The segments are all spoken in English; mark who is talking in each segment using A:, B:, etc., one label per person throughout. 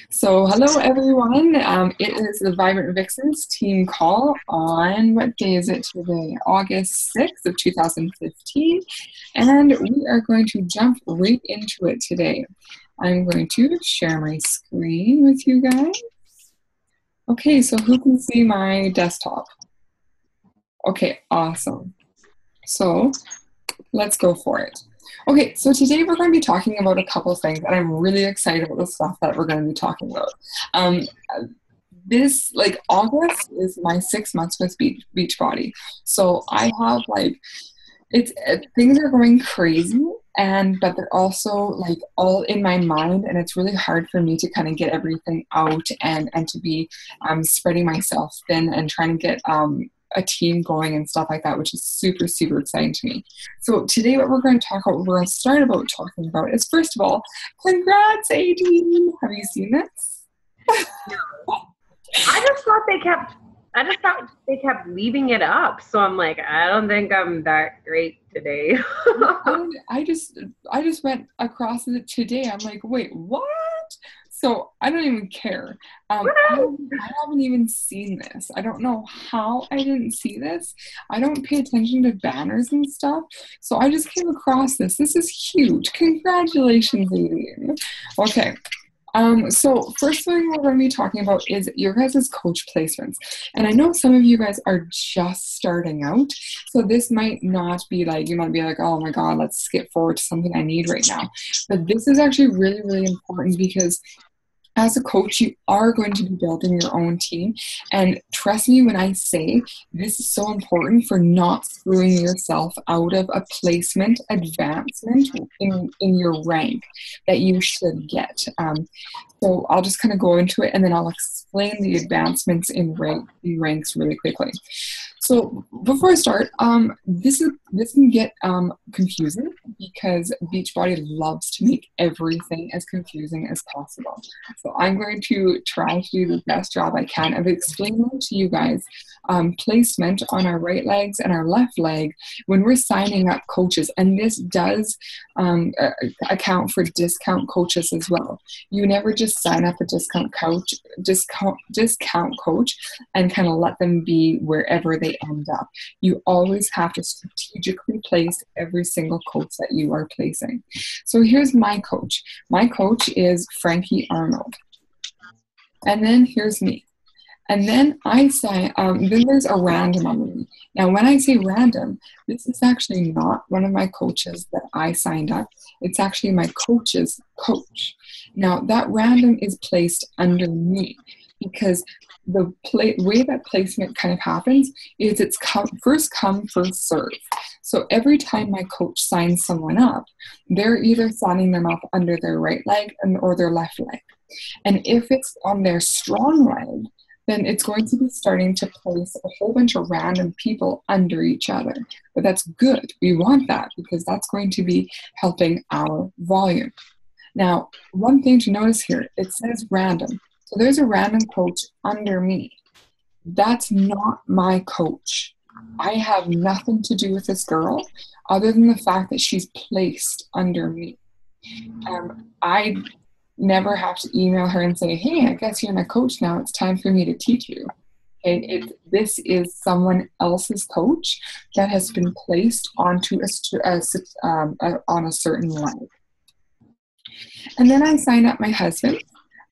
A: So, hello everyone. It is the Vibrant Vixens team call on what day is it today? August 6th of 2015. And we are going to jump right into it today. I'm going to share my screen with you guys. Okay, so who can see my desktop? Okay, awesome. So, let's go for it. Okay, so today we're going to be talking about a couple of things, and I'm really excited about the stuff that we're going to be talking about. Um, August is my 6 months with Beachbody, so I have things are going crazy, but they're also like all in my mind, and it's really hard for me to kind of get everything out and to be spreading myself thin and trying to get a team going and stuff like that, which is super, super exciting to me. So today what we're going to talk about, we're going to start about talking about is, first of all, congrats, AD. Have you seen this?
B: I just thought they kept leaving it up. So I'm like, I don't think I'm that great today.
A: I just went across it today. I'm like, wait, what? So I don't even care. I haven't even seen this. I don't know how I didn't see this. I don't pay attention to banners and stuff. So I just came across this. This is huge. Congratulations, Adrian. Okay. So first thing we're going to be talking about is your guys' coach placements. And I know some of you guys are just starting out, so this might not be like, you might be like, oh my God, let's skip forward to something I need right now. But this is actually really, really important because as a coach, you are going to be building your own team. And trust me when I say this is so important for not screwing yourself out of a placement advancement in your rank that you should get. So I'll just kind of go into it and then I'll explain the advancements in ranks really quickly. So before I start, this can get confusing because Beachbody loves to make everything as confusing as possible. So I'm going to try to do the best job I can of explaining to you guys placement on our right legs and our left leg when we're signing up coaches. And this does account for discount coaches as well. You never just sign up a discount coach and kind of let them be wherever they end up. You always have to strategically place every single coach that you are placing. So here's my coach. My coach is Frankie Arnold. And then here's me. And then I say, then there's a random under me. Now, when I say random, this is actually not one of my coaches that I signed up. It's actually my coach's coach. Now, that random is placed under me because the way that placement kind of happens is it's first come, first serve. So every time my coach signs someone up, they're either signing them up under their right leg or their left leg. And if it's on their strong leg, then it's going to be starting to place a whole bunch of random people under each other. But that's good. We want that because that's going to be helping our volume. Now, one thing to notice here, it says random. So there's a random coach under me. That's not my coach. I have nothing to do with this girl other than the fact that she's placed under me. I never have to email her and say, hey, I guess you're my coach now. It's time for me to teach you. This is someone else's coach that has been placed onto on a certain leg. And then I signed up my husband.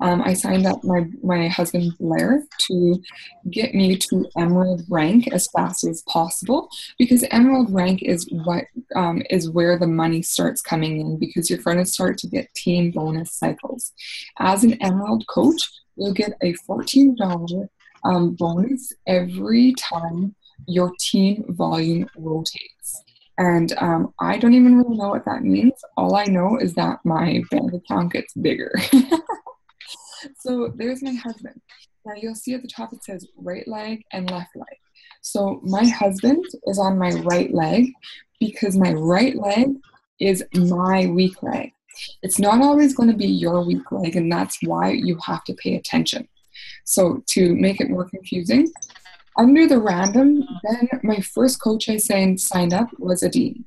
A: I signed up my husband Blair to get me to Emerald rank as fast as possible because Emerald rank is what is where the money starts coming in because you're going to start to get team bonus cycles. As an Emerald coach, you'll get a $14 bonus every time your team volume rotates. And I don't even really know what that means. All I know is that my bank account gets bigger. So there's my husband. Now you'll see at the top it says right leg and left leg. So my husband is on my right leg because my right leg is my weak leg. It's not always going to be your weak leg, and that's why you have to pay attention. So to make it more confusing, under the random, then my first coach I signed up was Adine.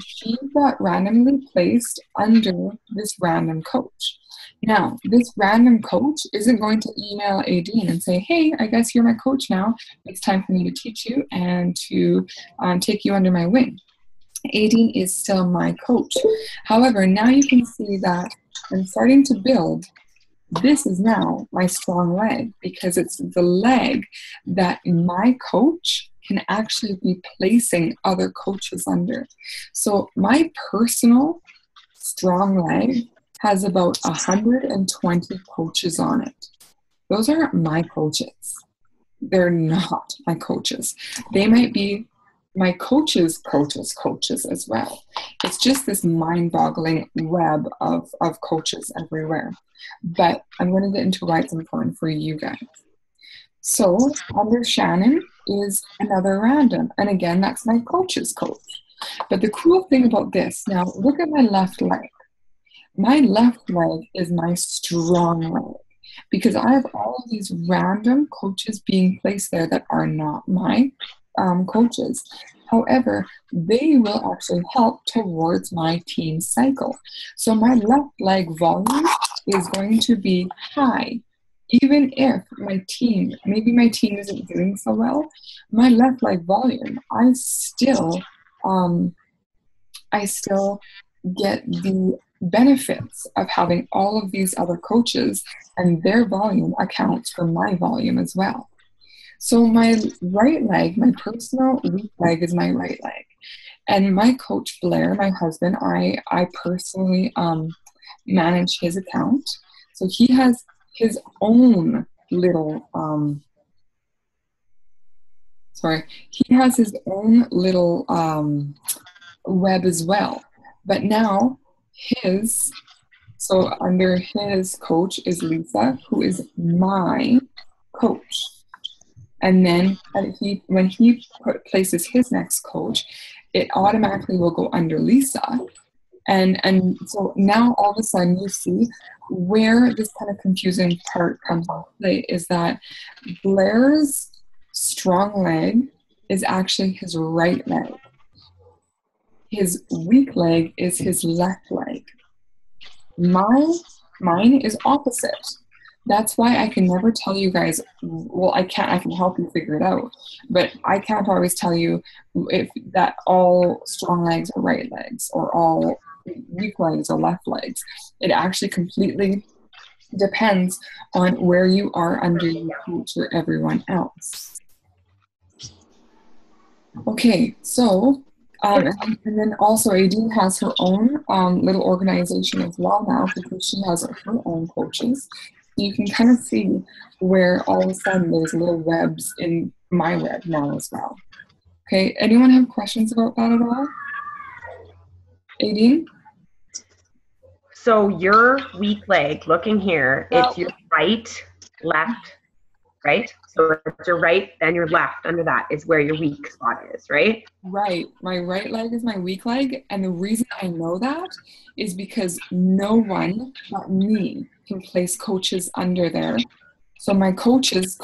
A: She got randomly placed under this random coach. Now, this random coach isn't going to email Aideen and say, hey, I guess you're my coach now. It's time for me to teach you and to take you under my wing. Aideen is still my coach. However, now you can see that I'm starting to build. This is now my strong leg because it's the leg that my coach can actually be placing other coaches under. So my personal strong leg has about 120 coaches on it. Those aren't my coaches. They're not my coaches. They might be my coaches' as well. It's just this mind-boggling web of coaches everywhere. But I'm going to get into why it's important for you guys. So under Shannon is another random. And again, that's my coach's coach. But the cool thing about this, now look at my left leg. My left leg is my strong leg because I have all of these random coaches being placed there that are not my coaches. However, they will actually help towards my team cycle. So my left leg volume is going to be high. Even if maybe my team isn't doing so well, my left leg volume, I still get the benefits of having all of these other coaches, and their volume accounts for my volume as well. So my right leg, my personal weak leg is my right leg. And my coach, Blair, my husband, I personally manage his account. So he has his own little, web as well. But now so under his coach is Lisa, who is my coach. And then when he places his next coach, it automatically will go under Lisa. And so now all of a sudden you see where this kind of confusing part comes into play is that Blair's strong leg is actually his right leg. His weak leg is his left leg. Mine is opposite. That's why I can never tell you guys, well, I can help you figure it out, but I can't always tell you if that all strong legs are right legs or all weak legs are left legs. It actually completely depends on where you are under your coach or everyone else. Okay, so and then also Aideen has her own little organization as well now because she has her own coaches. You can kind of see where all of a sudden there's little webs in my web now as well. Okay, anyone have questions about that at all? Aideen?
B: So your weak leg, looking here, it's your right, left, right? So it's your right and your left under that is where your weak spot is, right?
A: Right. My right leg is my weak leg. And the reason I know that is because no one but me can place coaches under there. So my coaches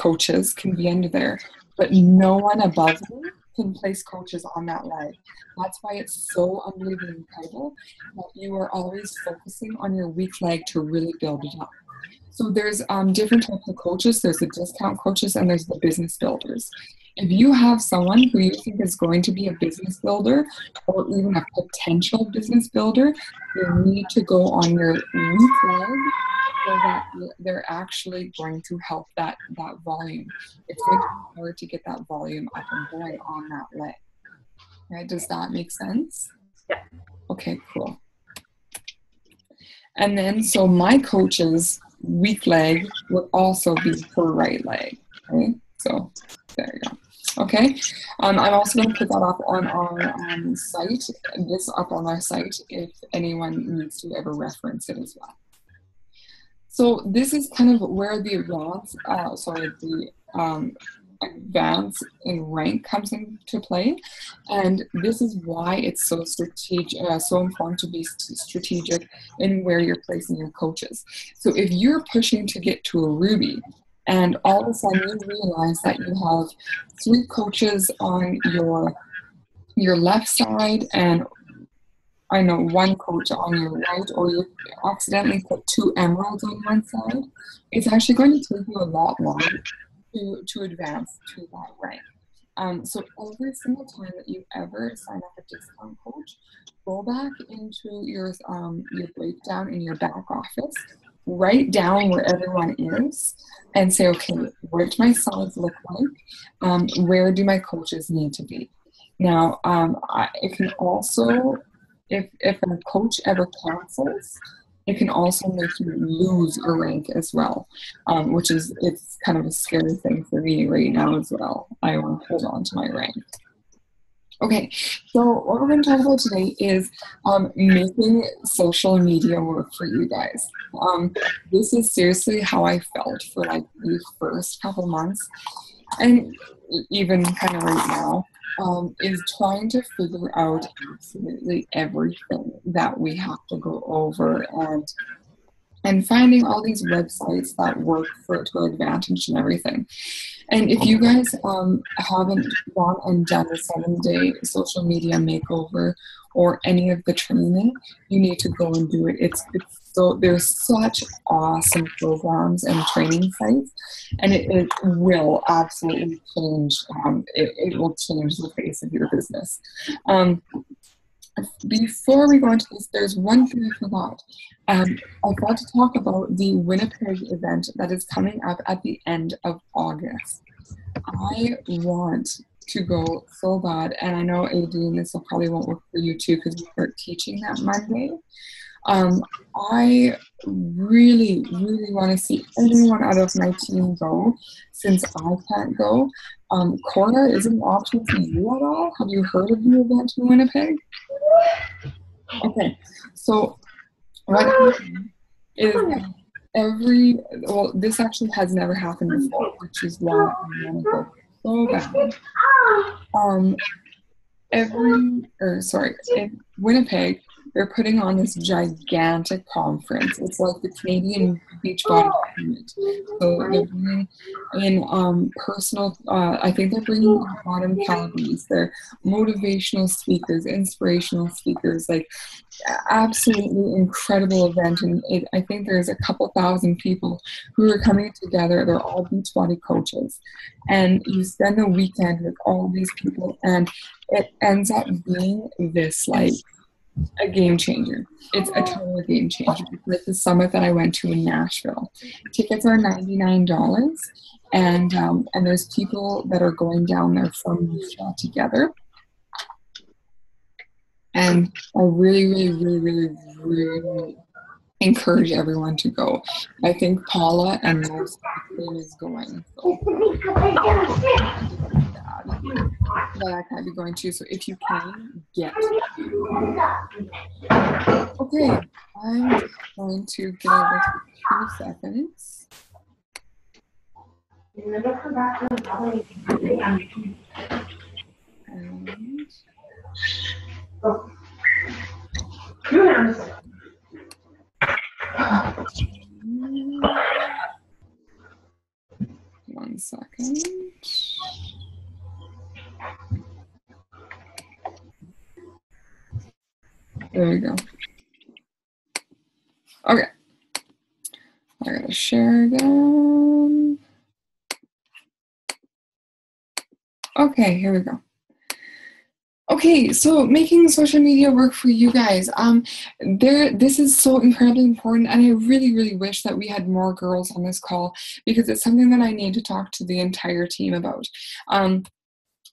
A: can be under there, but no one above me can place coaches on that leg. That's why it's so unbelievably incredible that you are always focusing on your weak leg to really build it up. So there's different types of coaches. There's the discount coaches and there's the business builders. If you have someone who you think is going to be a business builder or even a potential business builder, you need to go on your weak leg so that they're actually going to help that volume. It's going to be hard to get that volume up and going on that leg. Right? Does that make sense?
B: Yeah.
A: Okay, cool. And then, so my coach's weak leg would also be her right leg. Okay, so there you go. Okay, I'm also going to put that up on our site, this up on our site if anyone needs to ever reference it as well. So this is kind of where the advance in rank comes into play, and this is why it's so strategic, so important to be strategic in where you're placing your coaches. So if you're pushing to get to a Ruby, and all of a sudden you realize that you have 3 coaches on your left side and I know, one coach on your right, or you accidentally put two emeralds on one side, it's actually going to take you a lot longer to advance to that rank. So every single time that you ever sign up a discount coach, go back into your breakdown in your back office, write down where everyone is, and say, okay, what do my sides look like? Where do my coaches need to be? Now, it can also, if a coach ever cancels, it can also make you lose a rank as well, which is, it's kind of a scary thing for me right now as well. I want to hold on to my rank. Okay, so what we're going to talk about today is making social media work for you guys. This is seriously how I felt for like the first couple months, and even kind of right now, is trying to figure out absolutely everything that we have to go over, and finding all these websites that work to our advantage and everything. And if you guys haven't gone and done the 7-day social media makeover or any of the training, you need to go and do it. It's so, there's such awesome programs and training sites, and it will absolutely change. It will change the face of your business. Before we go into this, there's one thing I forgot. I forgot to talk about the Winnipeg event that is coming up at the end of August. I want to go so bad, and I know Adrienne, this will probably won't work for you too because we start teaching that Monday. I really, really want to see anyone out of my team go, since I can't go. Cora, is it an option for you at all? Have you heard of the event in Winnipeg? Okay, so what happened is this actually has never happened before, which is why I want to go so bad. In Winnipeg, they're putting on this gigantic conference. It's like the Canadian Beachbody Summit. So they're bringing in personal, I think they're bringing Autumn Calabrese. They're motivational speakers, inspirational speakers, like absolutely incredible event. And I think there's a couple thousand people who are coming together. They're all Beachbody coaches. And you spend the weekend with all these people, and it ends up being this like a game changer. It's a total game changer. It's like the summit that I went to in Nashville. Tickets are $99, and there's people that are going down there from Utah together. And I really, really, really, really, really encourage everyone to go. I think Paula and most people is going. So that I can't be going to. So if you can, get. Okay, I'm going to give it 2 seconds. And one second. There we go. Okay. I gotta share again. Okay, here we go. Okay, so making social media work for you guys. This is so incredibly important, and I really, really wish that we had more girls on this call, because it's something that I need to talk to the entire team about.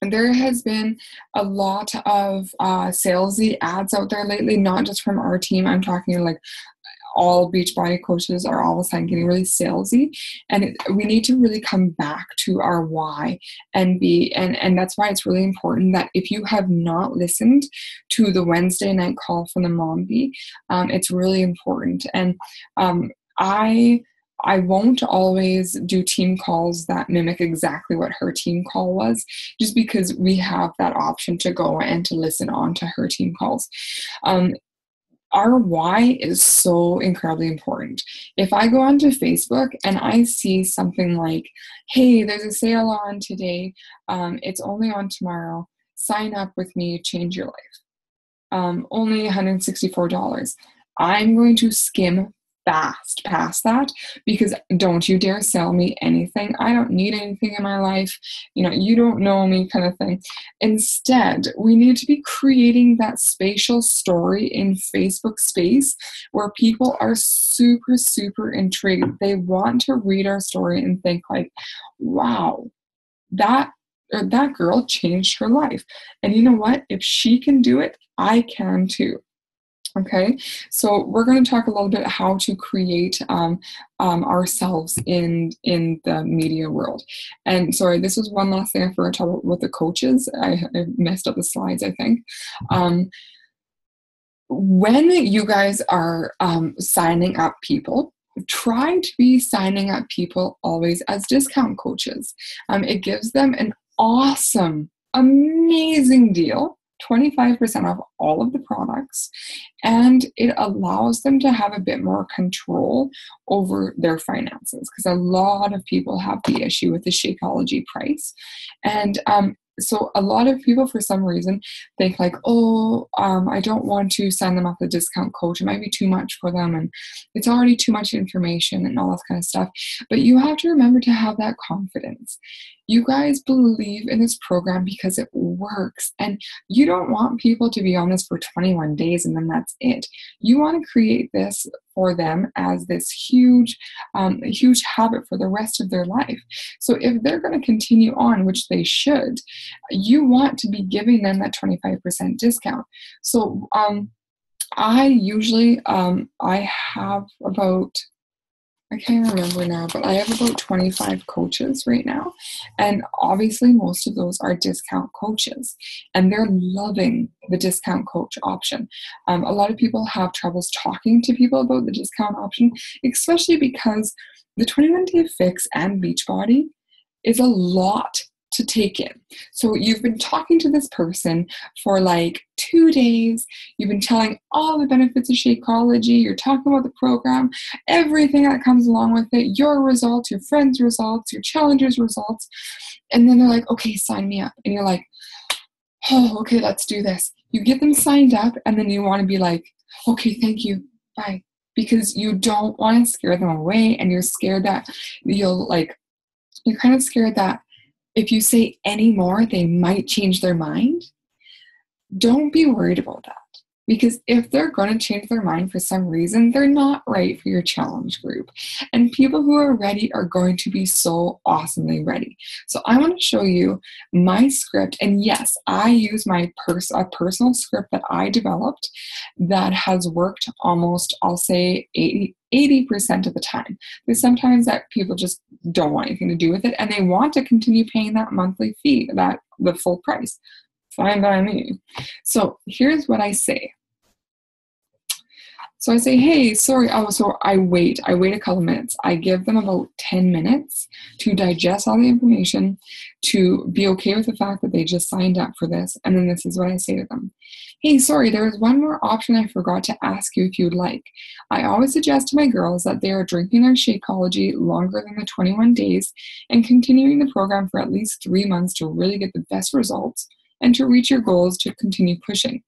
A: There has been a lot of salesy ads out there lately, not just from our team. I'm talking like all Beachbody coaches are all of a sudden getting really salesy, and we need to really come back to our why and that's why it's really important that if you have not listened to the Wednesday night call from the Mom Bee, it's really important. And I won't always do team calls that mimic exactly what her team call was, just because we have that option to go and to listen on to her team calls. Our why is so incredibly important. If I go onto Facebook and I see something like, hey, there's a sale on today, it's only on tomorrow, sign up with me, change your life. only $164. I'm going to skim fast past that, because don't you dare sell me anything. I don't need anything in my life. You don't know me, kind of thing. Instead, we need to be creating that spatial story in Facebook space where people are super, super intrigued. They want to read our story and think like, wow, that girl changed her life. And you know what? If she can do it, I can too. Okay, so we're going to talk a little bit how to create ourselves in the media world. And sorry, this was one last thing I forgot to talk about with the coaches. I messed up the slides, I think. When you guys are signing up people, try to be signing up people always as discount coaches. It gives them an awesome, amazing deal, 25% off all of the products, and it allows them to have a bit more control over their finances, because a lot of people have the issue with the Shakeology price. And so a lot of people, for some reason, think like, I don't want to sign them up as a discount coach. It might be too much for them, and it's already too much information and all that kind of stuff. But you have to remember to have that confidence. You guys believe in this program because it works, and you don't want people to be on this for 21 days and then that's it. You want to create this for them as this huge habit for the rest of their life. So if they're going to continue on, which they should, you want to be giving them that 25% discount. So I usually I have about, I can't remember now, but I have about 25 coaches right now. And obviously most of those are discount coaches, and they're loving the discount coach option. A lot of people have troubles talking to people about the discount option, especially because the 21 Day Fix and Beachbody is a lot to take in. So you've been talking to this person for like 2 days. You've been telling all the benefits of Shakeology. You're talking about the program, everything that comes along with it, your results, your friends' results, your challengers' results. And then they're like, okay, sign me up. And you're like, oh, okay, let's do this. You get them signed up, and then you want to be like, okay, thank you, bye. Because you don't want to scare them away, and you're scared that you're kind of scared that if you say any more, they might change their mind. Don't be worried about that, because if they're going to change their mind for some reason, they're not right for your challenge group. And people who are ready are going to be so awesomely ready. So I want to show you my script. And yes, I use my personal script that I developed that has worked almost, I'll say 80% of the time. There's sometimes that people just don't want anything to do with it, and they want to continue paying that monthly fee, the full price. Fine by me. So here's what I say. So I say, hey, sorry. So I wait a couple minutes. I give them about 10 minutes to digest all the information, to be okay with the fact that they just signed up for this. And then this is what I say to them. Hey, sorry, there is one more option I forgot to ask you if you'd like. I always suggest to my girls that they are drinking their Shakeology longer than the 21 days and continuing the program for at least 3 months to really get the best results and to reach your goals to continue pushing.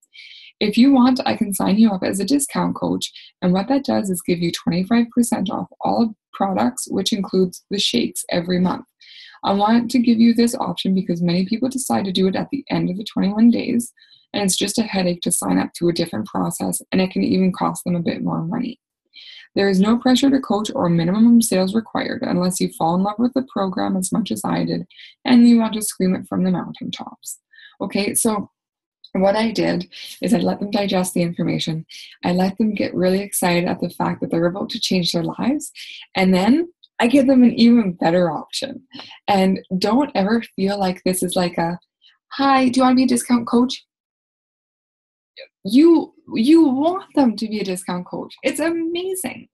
A: If you want, I can sign you up as a discount coach, and what that does is give you 25% off all products, which includes the shakes, every month. I want to give you this option because many people decide to do it at the end of the 21 days, and it's just a headache to sign up to a different process, and it can even cost them a bit more money. There is no pressure to coach or minimum sales required unless you fall in love with the program as much as I did and you want to scream it from the mountaintops. Okay, so what I did is I let them digest the information. I let them get really excited at the fact that they're about to change their lives. And then I give them an even better option. And don't ever feel like this is like a, hi, do you want to be a discount coach? You want them to be a discount coach. It's amazing.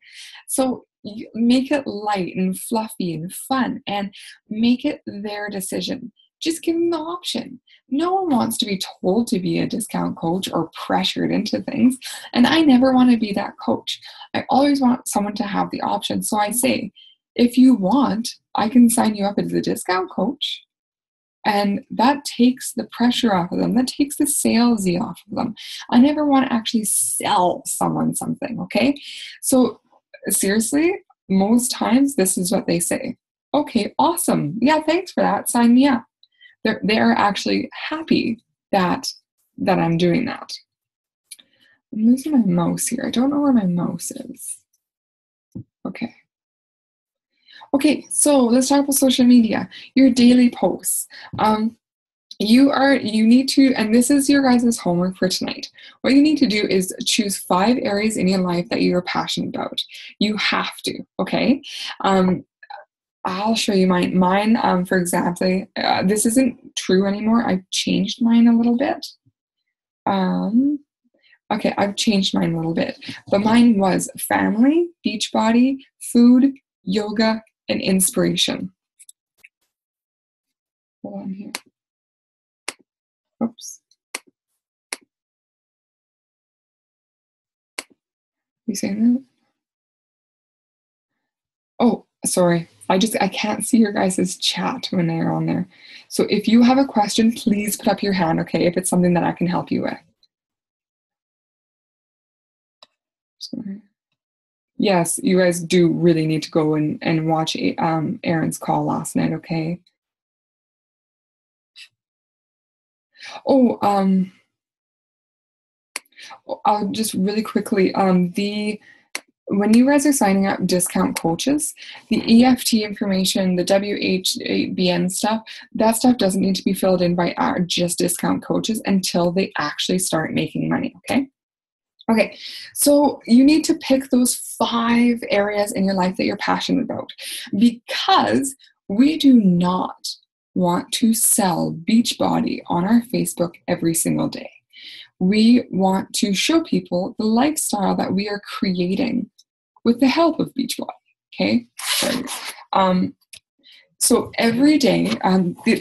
A: So you make it light and fluffy and fun and make it their decision. Just give them the option. No one wants to be told to be a discount coach or pressured into things. And I never want to be that coach. I always want someone to have the option. So I say, if you want, I can sign you up as a discount coach. And that takes the pressure off of them. That takes the salesy off of them. I never want to actually sell someone something, okay? So seriously, most times this is what they say. Okay, awesome. Yeah, thanks for that. Sign me up. They're actually happy that I'm doing that. I'm losing my mouse here. I don't know where my mouse is. Okay. Okay, so let's talk about social media. Your daily posts. You need to, and this is your guys' homework for tonight. What you need to do is choose 5 areas in your life that you're passionate about. You have to, okay? I'll show you mine. Mine, for example, this isn't true anymore. I've changed mine a little bit. Okay, I've changed mine a little bit. But mine was family, Beachbody, food, yoga, and inspiration. Hold on here. Oops. You saying that? Oh, sorry. I can't see your guys' chat when they're on there. So if you have a question, please put up your hand, okay, if it's something that I can help you with. Sorry. Yes, you guys do really need to go and watch Erin's call last night, okay? Oh, I'll just really quickly, when you guys are signing up discount coaches, the EFT information, the WHBN stuff, that stuff doesn't need to be filled in by our just discount coaches until they actually start making money, okay? Okay, so you need to pick those 5 areas in your life that you're passionate about, because we do not want to sell Beachbody on our Facebook every single day. We want to show people the lifestyle that we are creating with the help of Beachbody, okay? So every day,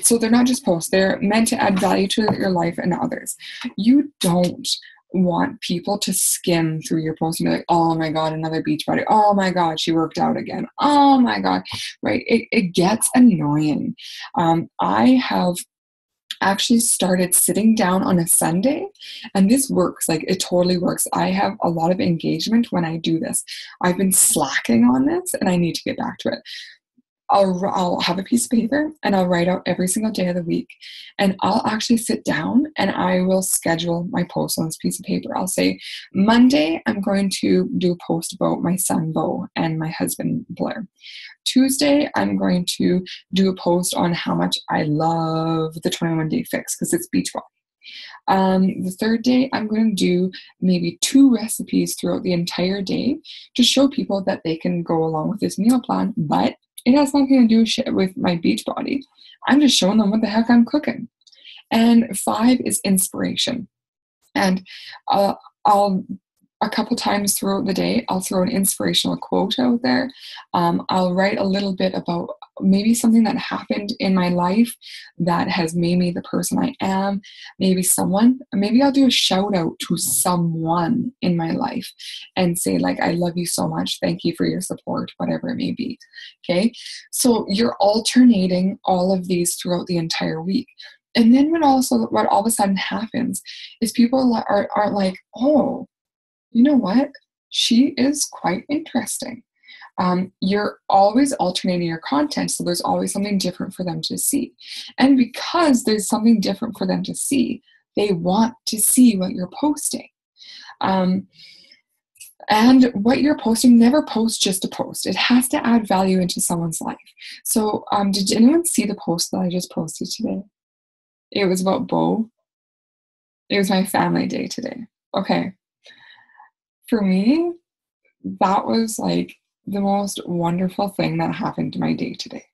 A: so they're not just posts, they're meant to add value to your life and others. You don't want people to skim through your post and be like, oh my God, another Beachbody. Oh my God, she worked out again. Oh my God, right? It gets annoying. I have actually started sitting down on a Sunday, and this works. Like, it totally works. I have a lot of engagement when I do this. I've been slacking on this and I need to get back to it. I'll have a piece of paper and I'll write out every single day of the week, and I'll actually sit down and I will schedule my posts on this piece of paper. I'll say, Monday, I'm going to do a post about my son, Bo, and my husband, Blair. Tuesday, I'm going to do a post on how much I love the 21 Day Fix because it's Beachbody. The third day, I'm going to do maybe 2 recipes throughout the entire day to show people that they can go along with this meal plan, but it has nothing to do with my Beachbody. I'm just showing them what the heck I'm cooking. And 5 is inspiration. And a couple times throughout the day, I'll throw an inspirational quote out there. I'll write a little bit about maybe something that happened in my life that has made me the person I am. Maybe I'll do a shout out to someone in my life and say, like, I love you so much. Thank you for your support, whatever it may be. Okay. So you're alternating all of these throughout the entire week. And then what all of a sudden happens is people are like, oh, you know what? She is quite interesting. You're always alternating your content, so there's always something different for them to see. And because there's something different for them to see, they want to see what you're posting. And what you're posting, never post just to post. It has to add value into someone's life. So did anyone see the post that I just posted today? It was about Bo. It was my family day today. Okay. For me, that was like the most wonderful thing that happened to my day today.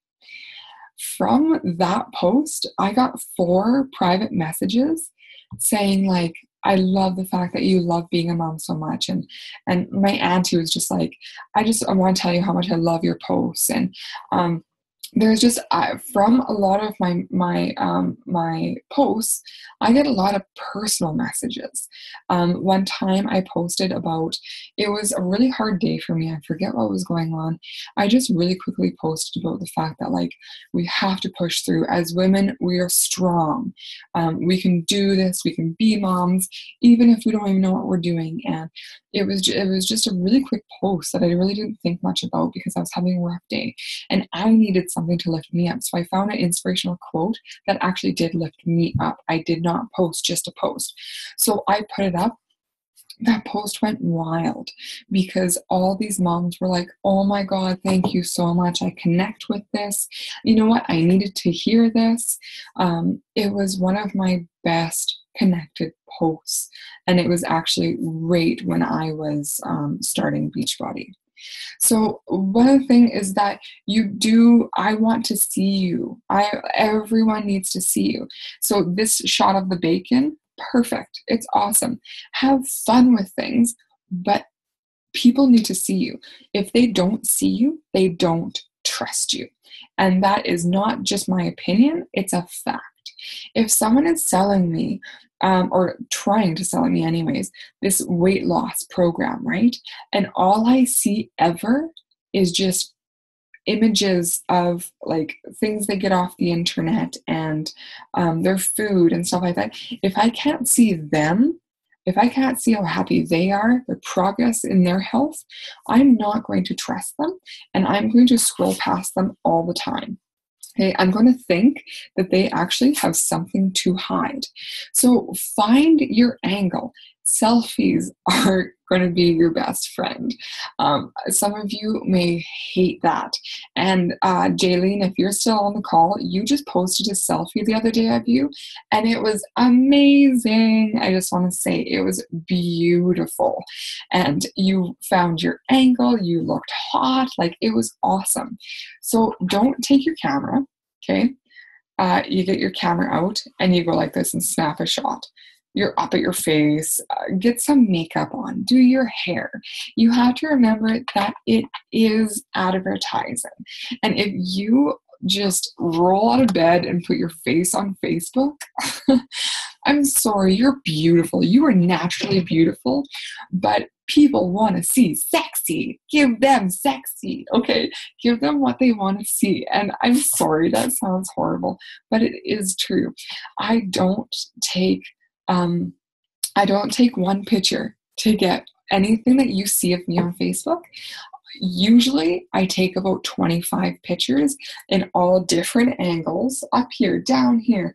A: From that post, I got 4 private messages saying, like, I love the fact that you love being a mom so much. And my auntie was just like, I want to tell you how much I love your posts. And there's just from a lot of my posts, I get a lot of personal messages. One time I posted about, it was a really hard day for me. I forget what was going on. I just really quickly posted about the fact that, like, we have to push through. As women, we are strong. We can do this. We can be moms, even if we don't even know what we're doing. And it was just a really quick post that I really didn't think much about because I was having a rough day. And I needed something to lift me up. So I found an inspirational quote that actually did lift me up. I did not post just a post. So I put it up. That post went wild because all these moms were like, oh my God, thank you so much. I connect with this. You know what? I needed to hear this. It was one of my best connected posts. And it was actually right when I was starting Beachbody. So one thing is that I want to see you. Everyone needs to see you. So this shot of the bacon, perfect. It's awesome. Have fun with things, but people need to see you. If they don't see you, they don't trust you. And that is not just my opinion, it's a fact. If someone is selling me, or trying to sell me anyways, this weight loss program, right? And all I see ever is just images of like things they get off the internet and their food and stuff like that. If I can't see them, if I can't see how happy they are, their progress in their health, I'm not going to trust them, and I'm going to scroll past them all the time. Okay, I'm going to think that they actually have something to hide. So find your angle. Selfies are going to be your best friend. Some of you may hate that. And Jaylene, if you're still on the call, you just posted a selfie the other day of you, and it was amazing. I just want to say it was beautiful. And you found your angle. You looked hot. Like, it was awesome. So don't take your camera, okay? You get your camera out and you go like this and snap a shot. You're up at your face, get some makeup on, do your hair. You have to remember that it is advertising. And if you just roll out of bed and put your face on Facebook, I'm sorry, you're beautiful. You are naturally beautiful, but people want to see sexy. Give them sexy, okay? Give them what they want to see. And I'm sorry, that sounds horrible, but it is true. I don't take one picture to get anything that you see of me on Facebook. Usually I take about 25 pictures in all different angles, up here, down here,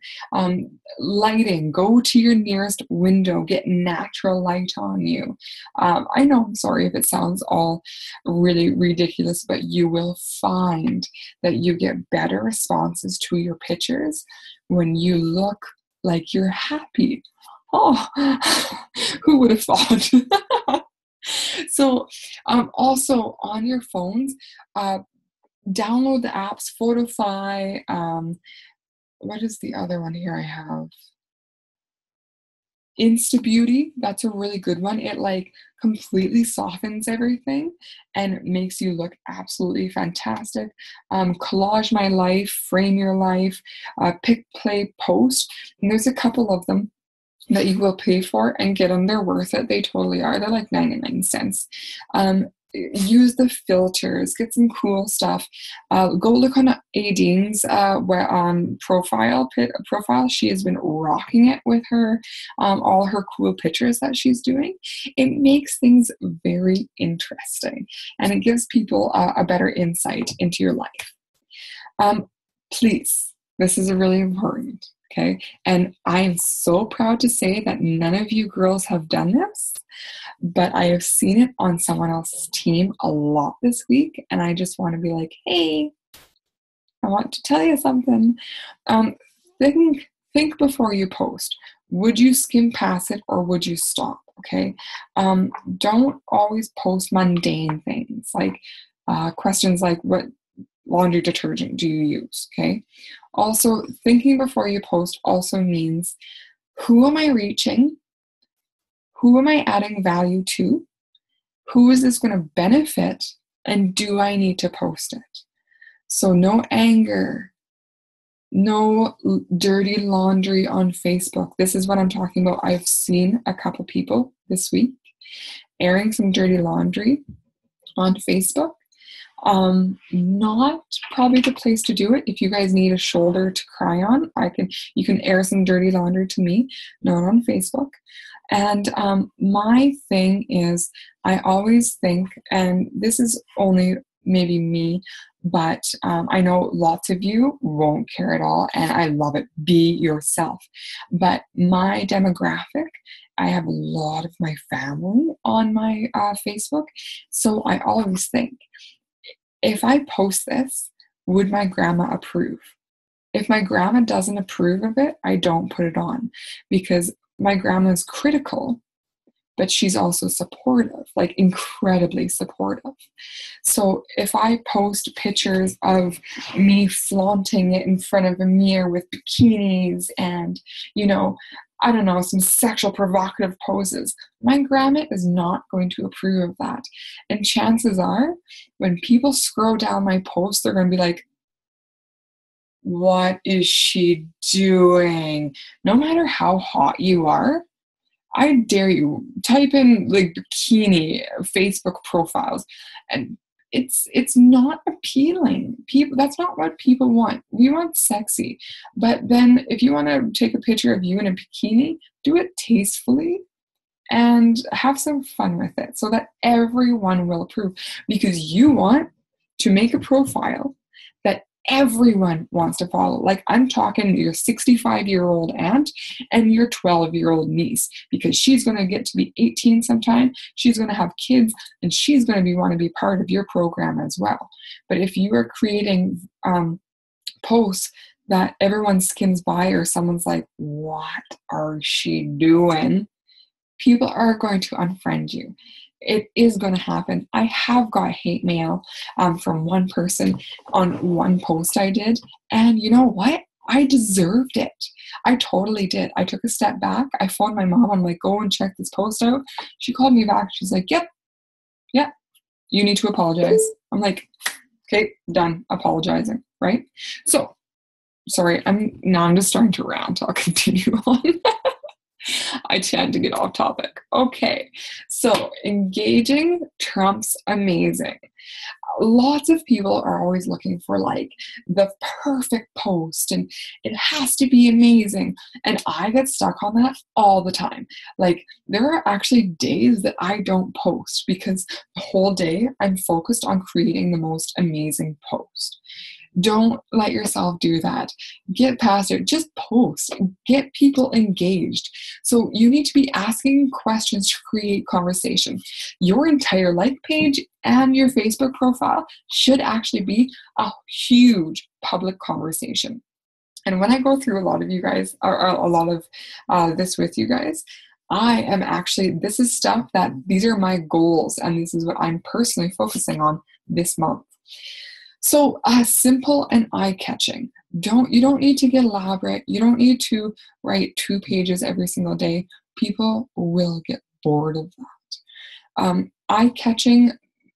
A: lighting, go to your nearest window, get natural light on you. I know, I'm sorry if it sounds all really ridiculous, but you will find that you get better responses to your pictures when you look like you're happy. Oh, who would have thought? So also on your phones, download the apps, Photify. What is the other one here I have? Insta Beauty, that's a really good one. It like completely softens everything and makes you look absolutely fantastic. Collage My Life, Frame Your Life, Pick, Play, Post. And there's a couple of them that you will pay for and get them. They're worth it. They totally are. They're like 99 cents. Use the filters, get some cool stuff. Go look on Aidine's profile. She has been rocking it with her, all her cool pictures that she's doing. It makes things very interesting, and it gives people a better insight into your life. Please, this is really important. Okay. And I am so proud to say that none of you girls have done this, but I have seen it on someone else's team a lot this week. And I just want to be like, hey, I want to tell you something. Think before you post. Would you skim past it or would you stop? Okay. Don't always post mundane things like questions like, what laundry detergent do you use? Okay. Also, thinking before you post also means, who am I reaching? Who am I adding value to? Who is this going to benefit? And do I need to post it? So no anger, no dirty laundry on Facebook. This is what I'm talking about. I've seen a couple people this week airing some dirty laundry on Facebook. Not probably the place to do it. If you guys need a shoulder to cry on, you can air some dirty laundry to me, not on Facebook. And my thing is, I always think, and this is only maybe me, but I know lots of you won't care at all, and I love it. Be yourself. But my demographic, I have a lot of my family on my Facebook, so I always think, if I post this, would my grandma approve? If my grandma doesn't approve of it, I don't put it on, because my grandma is critical, but she's also supportive, like incredibly supportive. So if I post pictures of me flaunting it in front of a mirror with bikinis and, I don't know, some sexual provocative poses, my grandma is not going to approve of that. And chances are, when people scroll down my post, they're going to be like, what is she doing? No matter how hot you are, I dare you, type in like bikini Facebook profiles, and it's not appealing. That's not what people want. We want sexy. But then if you want to take a picture of you in a bikini, do it tastefully and have some fun with it so that everyone will approve, because you want to make a profile that everyone wants to follow. Like, I'm talking your 65-year-old aunt and your 12-year-old niece, because she's going to get to be 18 sometime. She's going to have kids, and she's going to want to be part of your program as well. But if you are creating posts that everyone skims by, or someone's like, what are she doing? People are going to unfriend you. It is going to happen. I have got hate mail from one person on one post I did. And you know what? I deserved it. I totally did. I took a step back. I phoned my mom. I'm like, go and check this post out. She called me back. She's like, yep, you need to apologize. I'm like, okay, done apologizing, right? So, sorry, I'm just starting to rant. I'll continue on. I tend to get off topic. Okay, so engaging trumps amazing. Lots of people are always looking for like the perfect post, and it has to be amazing. And I get stuck on that all the time. Like, there are actually days that I don't post because the whole day I'm focused on creating the most amazing post. Don't let yourself do that. Get past it. Just post. Get people engaged. So you need to be asking questions to create conversation. Your entire like page and your Facebook profile should actually be a huge public conversation. And when I go through a lot of you guys, or a lot of this with you guys, I am actually, this is stuff that, these are my goals, and this is what I'm personally focusing on this month. So simple and eye-catching. You don't need to get elaborate. You don't need to write 2 pages every single day. People will get bored of that. Eye-catching,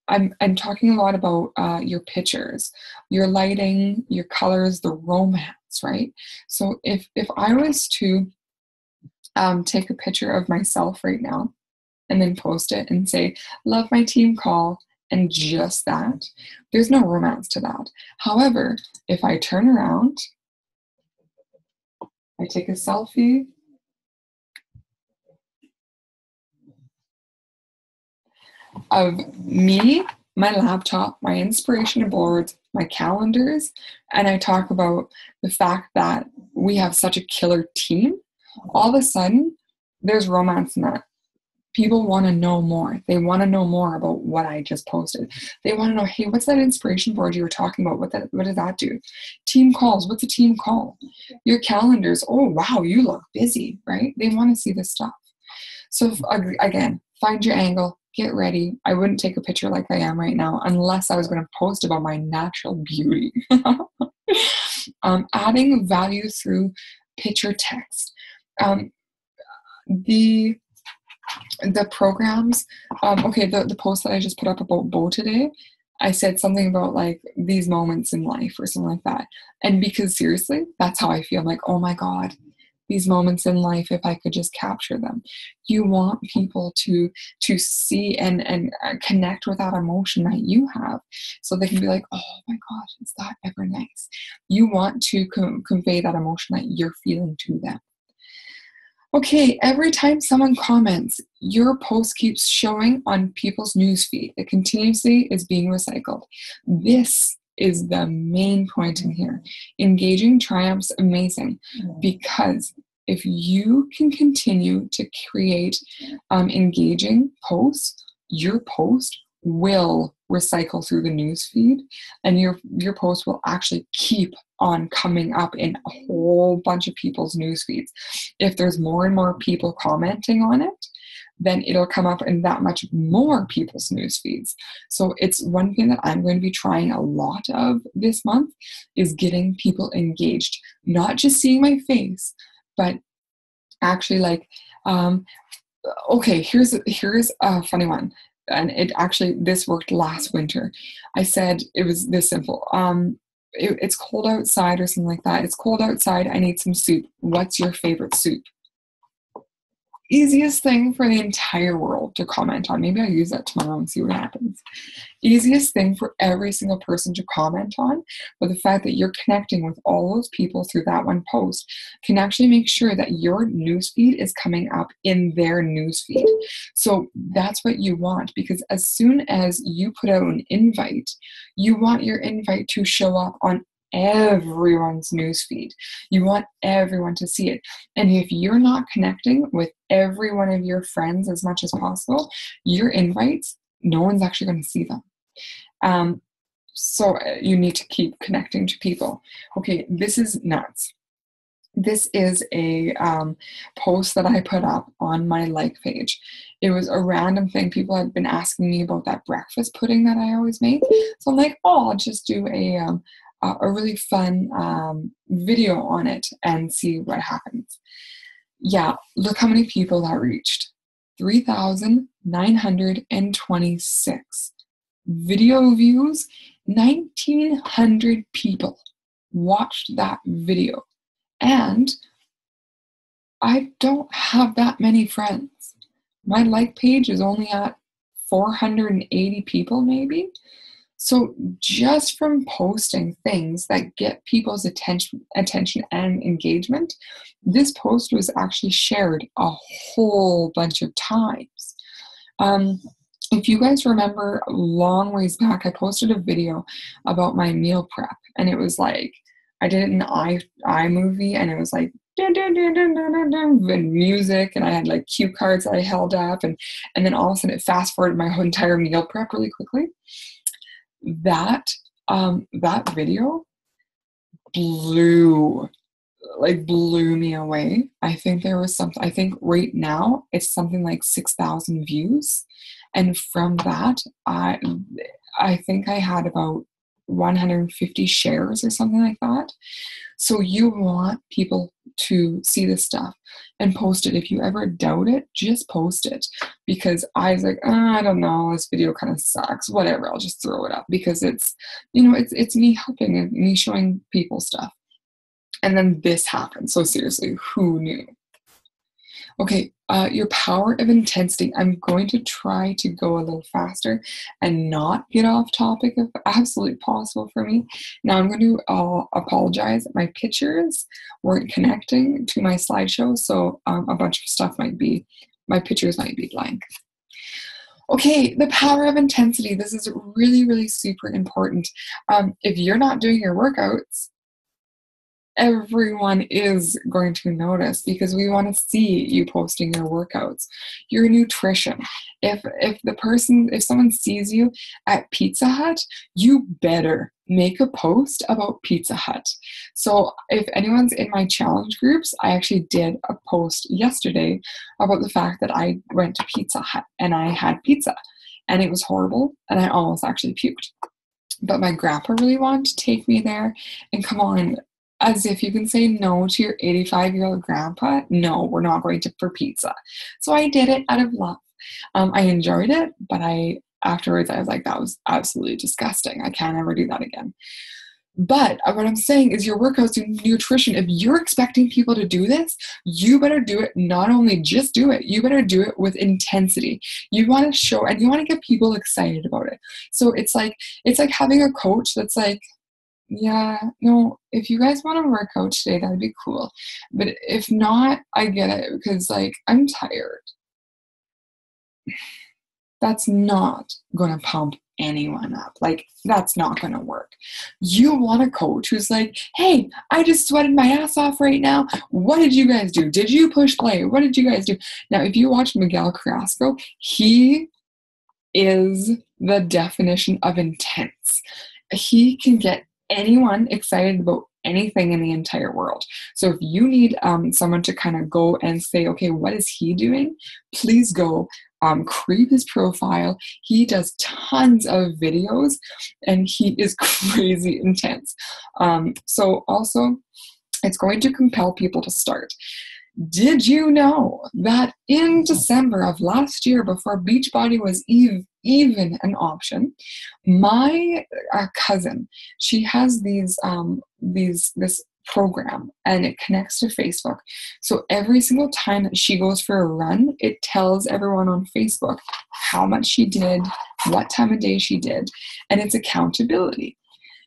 A: I'm talking a lot about your pictures, your lighting, your colors, the romance, right? So if I was to take a picture of myself right now and then post it and say, love my team call, and just that, there's no romance to that. However, if I turn around, I take a selfie, of me, my laptop, my inspiration boards, my calendars, and I talk about the fact that we have such a killer team, all of a sudden, there's romance in that. People want to know more. They want to know more about what I just posted. They want to know, hey, what's that inspiration board you were talking about? What does that do? Team calls. What's a team call? Your calendars. Oh, wow, you look busy, right? They want to see this stuff. So again, find your angle. Get ready. I wouldn't take a picture like I am right now unless I was going to post about my natural beauty. Adding value through picture text. The programs, the post that I just put up about Bo today, I said something about like these moments in life or something like that. And because seriously, that's how I feel. I'm like, oh my God, these moments in life, if I could just capture them. You want people to see and connect with that emotion that you have, so they can be like, oh my God, is that ever nice? You want to convey that emotion that you're feeling to them. Okay, every time someone comments, your post keeps showing on people's newsfeed. It continuously is being recycled. This is the main point in here. Engaging triumphs amazing, because if you can continue to create engaging posts, your post will recycle through the newsfeed, and your post will actually keep on coming up in a whole bunch of people's news feeds. If there's more and more people commenting on it, then it'll come up in that much more people's news feeds. So it's one thing that I'm going to be trying a lot of this month, is getting people engaged, not just seeing my face, but actually like, okay, here's a funny one. And this worked last winter. I said, it was this simple. It's cold outside or something like that. It's cold outside. I need some soup. What's your favorite soup? Easiest thing for the entire world to comment on. Maybe I'll use that tomorrow and see what happens. Easiest thing for every single person to comment on, but the fact that you're connecting with all those people through that one post can actually make sure that your newsfeed is coming up in their newsfeed. So that's what you want, because as soon as you put out an invite, you want your invite to show up on everyone's newsfeed. You want everyone to see it. And if you're not connecting with every one of your friends as much as possible, your invites, no one's actually going to see them. So you need to keep connecting to people. Okay, this is nuts. This is a post that I put up on my like page. It was a random thing. People had been asking me about that breakfast pudding that I always make. So I'm like, oh, I'll just do a really fun video on it and see what happens. Yeah, look how many people that reached. 3,926. Video views, 1,900 people watched that video. And I don't have that many friends. My like page is only at 480 people maybe. So just from posting things that get people's attention and engagement, this post was actually shared a whole bunch of times. If you guys remember, a long ways back, I posted a video about my meal prep, and it was like, I did it in iMovie, and it was like and music, and I had like cue cards that I held up, and then all of a sudden it fast forwarded my whole entire meal prep really quickly. That video blew me away. I think right now it's something like 6,000 views, and from that I think I had about 150 shares or something like that. So you want people to see this stuff and post it. If you ever doubt it, just post it, because I was like, I don't know, this video kind of sucks, whatever, I'll just throw it up, because it's me helping and me showing people stuff. And then this happened. So seriously, who knew? Okay, your power of intensity. I'm going to try to go a little faster and not get off topic if absolutely possible for me. Now I'm going to apologize. My pictures weren't connecting to my slideshow, so a bunch of stuff my pictures might be blank. Okay, the power of intensity. This is really, really super important. If you're not doing your workouts, everyone is going to notice, because we want to see you posting your workouts, your nutrition. If someone sees you at Pizza Hut, you better make a post about Pizza Hut. So if anyone's in my challenge groups, I actually did a post yesterday about the fact that I went to Pizza Hut and I had pizza, and it was horrible, and I almost actually puked. But my grandpa really wanted to take me there, and come on, as if you can say no to your 85-year-old grandpa. No, we're not going for pizza. So I did it out of love. I enjoyed it, but I afterwards I was like, that was absolutely disgusting. I can't ever do that again. But what I'm saying is your workouts and nutrition, if you're expecting people to do this, you better do it. Not only just do it, you better do it with intensity. You want to show, and you want to get people excited about it. So it's like having a coach that's like, yeah, no, if you guys want to work out today, that'd be cool. But if not, I get it, because like, I'm tired. That's not going to pump anyone up. Like, that's not going to work. You want a coach who's like, hey, I just sweated my ass off right now. What did you guys do? Did you push play? What did you guys do? Now, if you watch Miguel Carrasco, he is the definition of intense. He can get anyone excited about anything in the entire world. So if you need someone to kind of go and say, okay, what is he doing? Please go creep his profile. He does tons of videos and he is crazy intense. So also, it's going to compel people to start. Did you know that in December of last year, before Beachbody was even an option, my cousin, she has this program, and it connects to Facebook. So every single time that she goes for a run, it tells everyone on Facebook how much she did, what time of day she did, and it's accountability.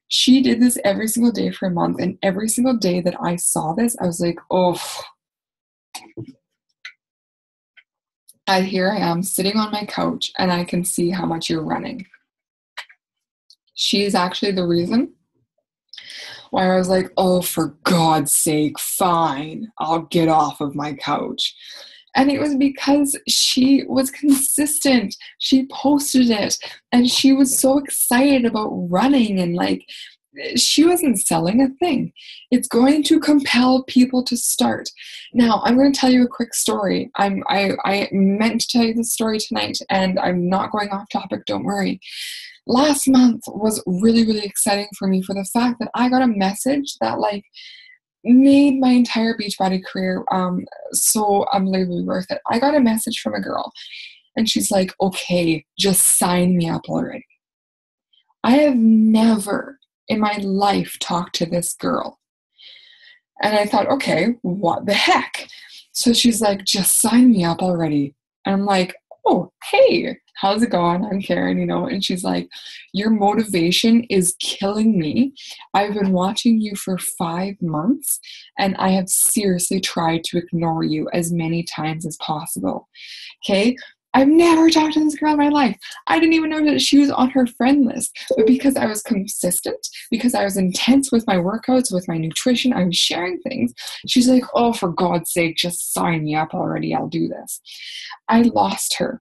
A: She did this every single day for a month, and every single day that I saw this, I was like, oh. And here I am sitting on my couch and I can see how much you're running. She's actually the reason why I was like, oh, for God's sake, fine, I'll get off of my couch. And it was because she was consistent. She posted it and she was so excited about running, and like, she wasn't selling a thing. It's going to compel people to start. Now, I'm going to tell you a quick story. I meant to tell you this story tonight, and I'm not going off topic, don't worry. Last month was really, really exciting for me for the fact that I got a message that like made my entire Beachbody career so unbelievably worth it. I got a message from a girl, and she's like, okay, just sign me up already. I have never in my life talked to this girl. And I thought, okay, what the heck? So she's like, just sign me up already. And I'm like, oh, hey, how's it going? I'm Karen, and she's like, your motivation is killing me. I've been watching you for 5 months, and I have seriously tried to ignore you as many times as possible. Okay? I've never talked to this girl in my life. I didn't even know that she was on her friend list. But because I was consistent, because I was intense with my workouts, with my nutrition, I was sharing things. She's like, oh, for God's sake, just sign me up already. I'll do this. I lost her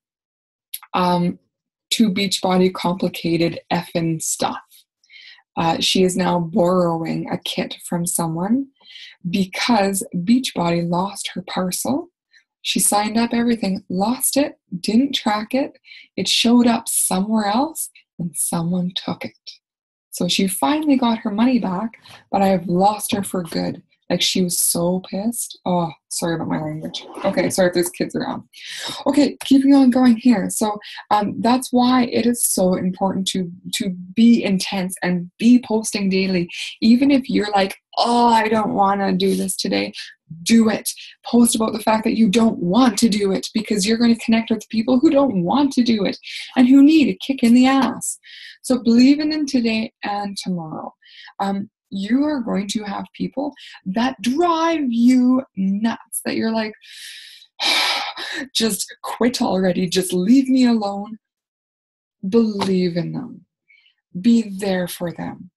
A: to Beachbody complicated effing stuff. She is now borrowing a kit from someone because Beachbody lost her parcel. She signed up everything, lost it, didn't track it. It showed up somewhere else, and someone took it. So she finally got her money back, but I have lost her for good. Like, she was so pissed. Oh, sorry about my language. Okay, sorry if there's kids around. Okay, keeping on going here. So that's why it is so important to be intense and be posting daily. Even if you're like, oh, I don't want to do this today, do it. Post about the fact that you don't want to do it, because you're going to connect with people who don't want to do it and who need a kick in the ass. So believe in them today and tomorrow. You are going to have people that drive you nuts, that you're like, just quit already, just leave me alone. Believe in them. Be there for them.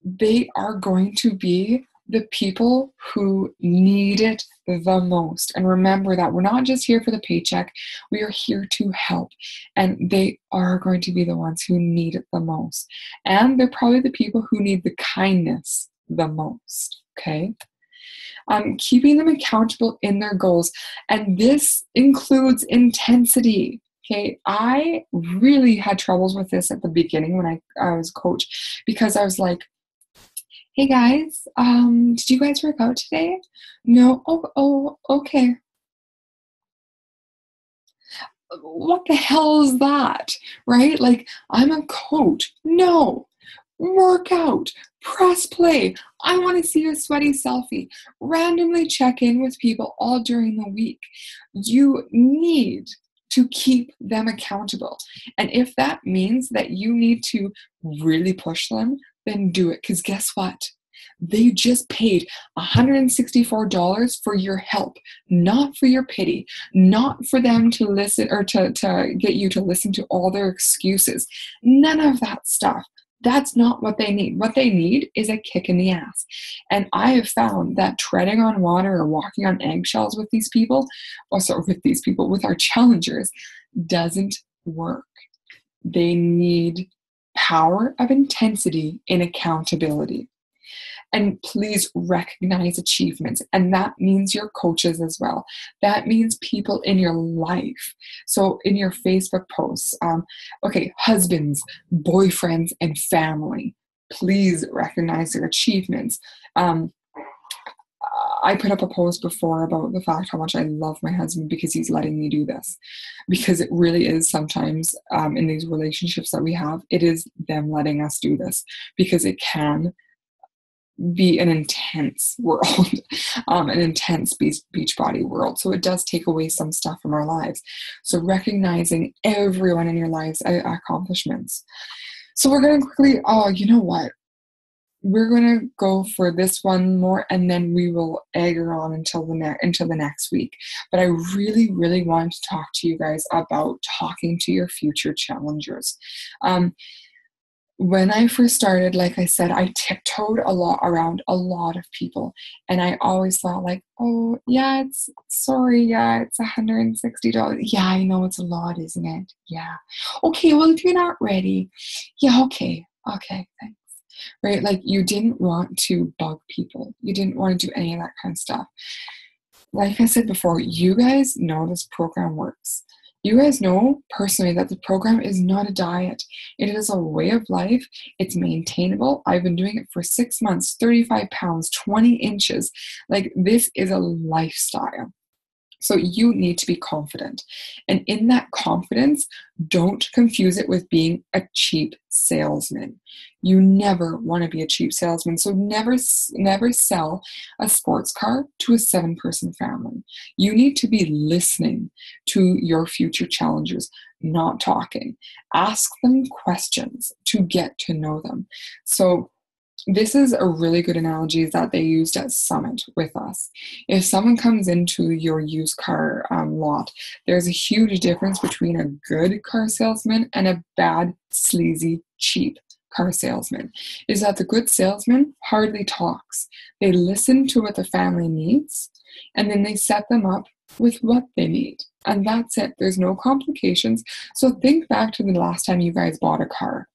A: They are going to be the people who need it the most. And remember that we're not just here for the paycheck. We are here to help. And they are going to be the ones who need it the most. And they're probably the people who need the kindness the most. Okay? Keeping them accountable in their goals. And this includes intensity. Okay, I really had troubles with this at the beginning when I was a coach, because I was like, hey guys, did you guys work out today? No? Oh, okay. what the hell is that, right? Like, I'm a coach. No, work out, press play. I want to see a sweaty selfie. Randomly check in with people all during the week. You need to keep them accountable. And if that means that you need to really push them, then do it. Because guess what? They just paid $164 for your help, not for your pity, not for them to listen or to get you to listen to all their excuses. None of that stuff. That's not what they need. What they need is a kick in the ass. And I have found that treading on water or walking on eggshells with these people, with our challengers, doesn't work. They need power of intensity in accountability. And please recognize achievements. And that means your coaches as well. That means people in your life. So in your Facebook posts, husbands, boyfriends, and family, please recognize their achievements. I put up a post before about the fact how much I love my husband because he's letting me do this. Because it really is sometimes in these relationships that we have, it is them letting us do this because it can be an intense world, an intense beach body world. So it does take away some stuff from our lives. So recognizing everyone in your lives' accomplishments. So we're going to quickly, you know what? We're going to go for this one more, and then we will egg her on until the next week. But I really, really want to talk to you guys about talking to your future challengers. When I first started, like I said, I tiptoed a lot around a lot of people. And I always thought like, oh, yeah, it's $160. Yeah, I know it's a lot, isn't it? Yeah. Okay, well, if you're not ready, yeah, okay, thanks. Right? Like, you didn't want to bug people. You didn't want to do any of that kind of stuff. Like I said before, you guys know this program works. You guys know personally that the program is not a diet. It is a way of life. It's maintainable. I've been doing it for 6 months, 35 pounds, 20 inches. Like, this is a lifestyle. So you need to be confident. And in that confidence, don't confuse it with being a cheap salesman. You never want to be a cheap salesman. So never sell a sports car to a 7-person family. You need to be listening to your future challengers, not talking. Ask them questions to get to know them. So this is a really good analogy that they used at Summit with us. If someone comes into your used car lot, there's a huge difference between a good car salesman and a bad, sleazy, cheap car salesman. Is that the good salesman hardly talks. They listen to what the family needs, and then they set them up with what they need. And that's it. There's no complications. So think back to the last time you guys bought a car.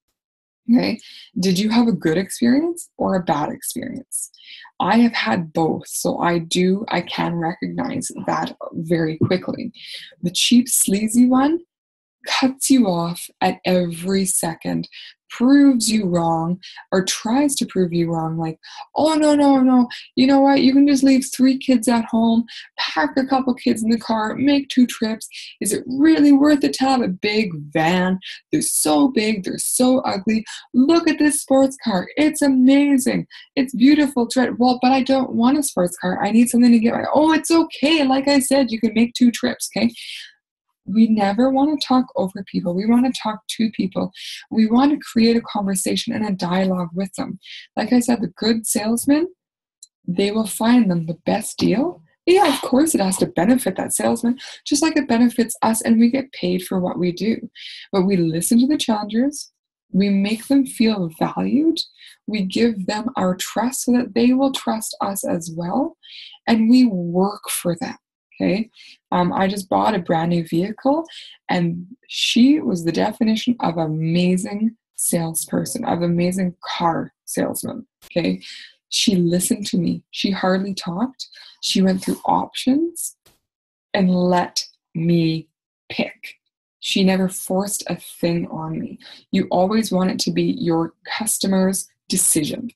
A: Okay. Did you have a good experience or a bad experience? I have had both, so I can recognize that very quickly. The cheap, sleazy one cuts you off at every second, proves you wrong, or tries to prove you wrong, like, oh, no, you know what, you can just leave 3 kids at home, pack a couple kids in the car, make 2 trips. Is it really worth it to have a big van? They're so big, they're so ugly. Look at this sports car, it's amazing, it's beautiful. Well, but I don't want a sports car, I need something to get it's okay, like I said, you can make 2 trips, okay? We never want to talk over people. We want to talk to people. We want to create a conversation and a dialogue with them. Like I said, the good salesman, they will find them the best deal. Yeah, of course it has to benefit that salesman, just like it benefits us, and we get paid for what we do. But we listen to the challengers. We make them feel valued. We give them our trust so that they will trust us as well. And we work for them. Okay. I just bought a brand new vehicle, and she was the definition of amazing salesperson, of amazing car salesman. Okay. She listened to me. She hardly talked. She went through options and let me pick. She never forced a thing on me. You always want it to be your customer's decision.